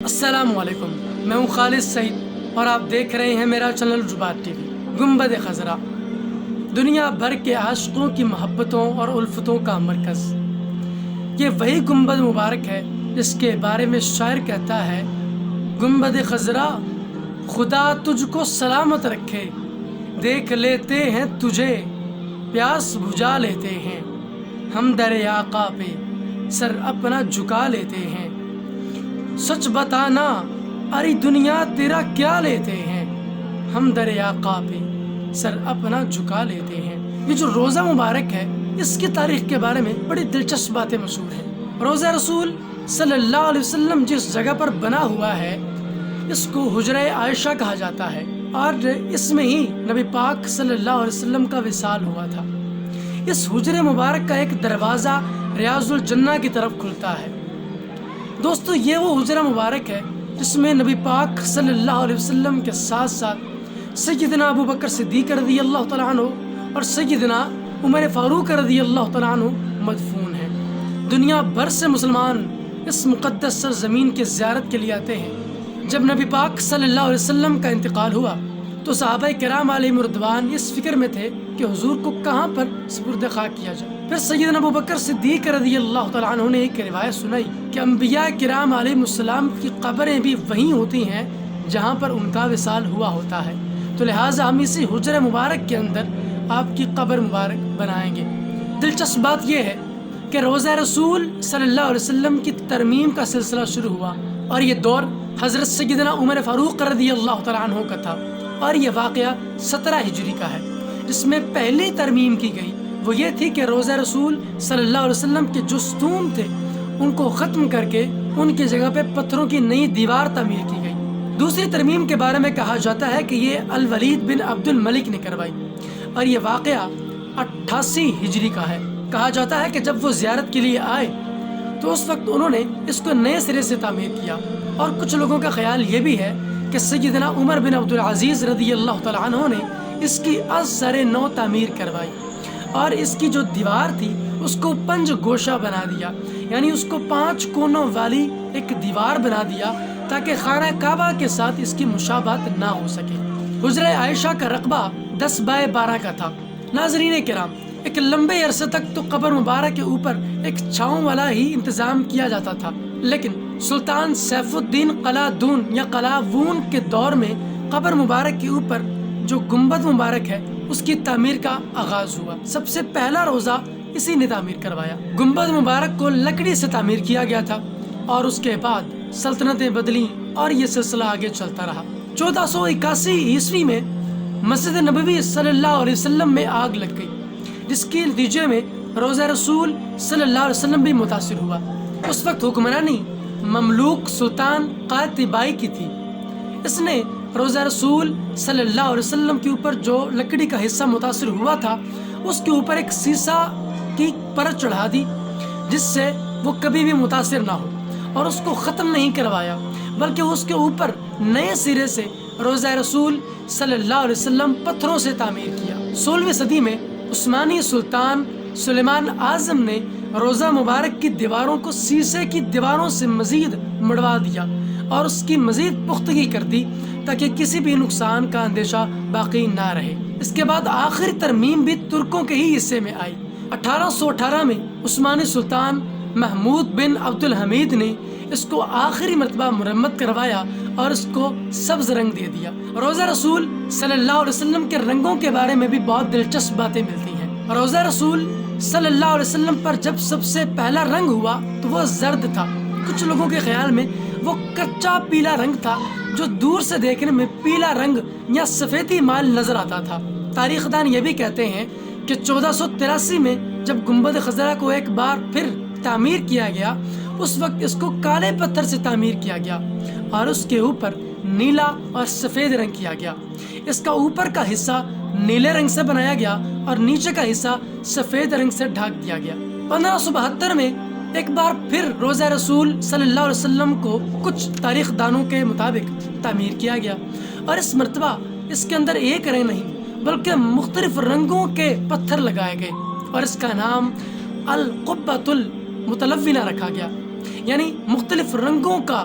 السلام علیکم، میں ہوں خالد سعید اور آپ دیکھ رہے ہیں میرا چینل جبات ٹی وی۔ گنبد خضرا دنیا بھر کے عاشقوں کی محبتوں اور الفتوں کا مرکز، یہ وہی گنبد مبارک ہے جس کے بارے میں شاعر کہتا ہے: گنبد خضرا خدا تجھ کو سلامت رکھے، دیکھ لیتے ہیں تجھے پیاس بجھا لیتے ہیں، ہم در آقا پہ سر اپنا جھکا لیتے ہیں، سچ بتانا ارے دنیا تیرا کیا لیتے ہیں، ہم در آقا پہ سر اپنا جھکا لیتے ہیں۔ یہ جو روزہ مبارک ہے اس کی تاریخ کے بارے میں بڑی دلچسپ باتیں مشہور ہیں۔ روزہ رسول صلی اللہ علیہ وسلم جس جگہ پر بنا ہوا ہے اس کو حجرہ عائشہ کہا جاتا ہے، اور اس میں ہی نبی پاک صلی اللہ علیہ وسلم کا وصال ہوا تھا۔ اس حجرہ مبارک کا ایک دروازہ ریاض الجنہ کی طرف کھلتا ہے۔ دوستو، یہ وہ حجرہ مبارک ہے جس میں نبی پاک صلی اللہ علیہ وسلم کے ساتھ ساتھ سیدنا ابو بکر صدیق رضی اللہ تعالیٰ عنہ اور سیدنا عمر فاروق رضی اللہ تعالیٰ عنہ مدفون ہیں۔ دنیا بھر سے مسلمان اس مقدس سرزمین کی زیارت کے لیے آتے ہیں۔ جب نبی پاک صلی اللہ علیہ وسلم کا انتقال ہوا تو صحابہ کرام علیہم رضوان اس فکر میں تھے کہ حضور کو کہاں پر سپرد خاک کیا جائے۔ پھر سیدنا ابو بکر صدیق رضی اللہ تعالیٰ عنہ نے ایک روایت سنائی کہ انبیاء کرام علیہم السلام کی قبریں بھی وہیں ہوتی ہیں جہاں پر ان کا وصال ہوا ہوتا ہے، تو لہٰذا ہم اسی حجرہ مبارک کے اندر آپ کی قبر مبارک بنائیں گے۔ دلچسپ بات یہ ہے کہ روزہ رسول صلی اللہ علیہ وسلم کی ترمیم کا سلسلہ شروع ہوا، اور یہ دور حضرت سیدنا عمر فاروق رضی اللہ تعالیٰ عنہ کا تھا، اور یہ واقعہ 17 ہجری کا ہے۔ جس میں پہلی ترمیم کی گئی وہ یہ تھی کہ روزہ رسول صلی اللہ علیہ وسلم کے جو ستون تھے ان کو ختم کر کے ان کی جگہ پہ پتھروں کی نئی دیوار تعمیر کی گئی۔ دوسری ترمیم کے بارے میں کہا جاتا ہے کہ یہ الولید بن عبد الملک نے کروائی، اور یہ واقعہ 88 ہجری کا ہے۔ کہا جاتا ہے کہ جب وہ زیارت کے لیے آئے تو اس وقت انہوں نے اس کو نئے سرے سے تعمیر کیا، اور کچھ لوگوں کا خیال یہ بھی ہے کہ سیدنا عمر بن عبد العزیز رضی اللہ تعالیٰ عنہ نے اس کی از سر نو تعمیر کروائی، اور اس کی جو دیوار تھی اس کو 5 گوشہ بنا دیا، یعنی اس کو 5 کونوں والی ایک دیوار بنا دیا تاکہ خانہ کعبہ کے ساتھ اس کی مشابہت نہ ہو سکے۔ حجرہ عائشہ کا رقبہ 10x12 کا تھا۔ ناظرین کرام، ایک لمبے عرصے تک تو قبر مبارک کے اوپر ایک چھاؤں والا ہی انتظام کیا جاتا تھا، لیکن سلطان سیف الدین قلادون یا قلاوون کے دور میں قبر مبارک کے اوپر جو گنبد مبارک ہے اس کی تعمیر کا آغاز ہوا۔ سب سے پہلا روزہ اسی نے تعمیر کروایا۔ گنبد مبارک کو لکڑی سے تعمیر کیا گیا تھا، اور اس کے بعد سلطنتیں بدلیں اور یہ سلسلہ آگے چلتا رہا۔ 1481 عیسوی میں مسجد نبوی صلی اللہ علیہ وسلم میں آگ لگ گئی، جس کے نتیجے میں روزہ رسول صلی اللہ علیہ وسلم بھی متاثر ہوا۔ اس وقت حکمرانی مملوک سلطان قاتبائی کی تھی۔ اس نے روزہ رسول صلی اللہ علیہ وسلم کے اوپر جو لکڑی کا حصہ متاثر ہوا تھا اس کے اوپر ایک سیسا کی پرت چڑھا دی جس سے وہ کبھی بھی متاثر نہ ہو، اور اس کو ختم نہیں کروایا بلکہ اس کے اوپر نئے سرے سے روزہ رسول صلی اللہ علیہ وسلم پتھروں سے تعمیر کیا۔ 16ویں صدی میں عثمانی سلطان سلیمان اعظم نے روزہ مبارک کی دیواروں کو سیسے کی دیواروں سے مزید مڑوا دیا اور اس کی مزید پختگی کر دی تاکہ کسی بھی نقصان کا اندیشہ باقی نہ رہے۔ اس کے بعد آخری ترمیم بھی ترکوں کے ہی حصے میں آئی۔ 1818 میں عثمانی سلطان محمود بن عبد الحمید نے اس کو آخری مرتبہ مرمت کروایا اور اس کو سبز رنگ دے دیا۔ روزہ رسول صلی اللہ علیہ وسلم کے رنگوں کے بارے میں بھی بہت دلچسپ باتیں ملتی ہیں۔ روزہ رسول صلی اللہ علیہ وسلم پر جب سب سے پہلا رنگ ہوا تو وہ زرد تھا۔ کچھ لوگوں کے خیال میں وہ کچا پیلا رنگ تھا جو دور سے دیکھنے میں پیلا رنگ یا سفیدی مائل نظر آتا تھا۔ تاریخ دان یہ بھی کہتے ہیں کہ 1483 میں جب گنبد خضرا کو ایک بار پھر تعمیر کیا گیا اس وقت اس کو کالے پتھر سے تعمیر کیا گیا اور اس کے اوپر نیلا اور سفید رنگ کیا گیا۔ اس کا اوپر کا حصہ نیلے رنگ سے بنایا گیا اور نیچے کا حصہ سفید رنگ سے ڈھک دیا گیا۔ 1572 میں ایک بار پھر روزہ رسول صلی اللہ علیہ وسلم کو کچھ تاریخ دانوں کے مطابق تعمیر کیا گیا، اور اس مرتبہ اس کے اندر ایک رنگ نہیں بلکہ مختلف رنگوں کے پتھر لگائے گئے، اور اس کا نام القبۃ المتلونہ رکھا گیا، یعنی مختلف رنگوں کا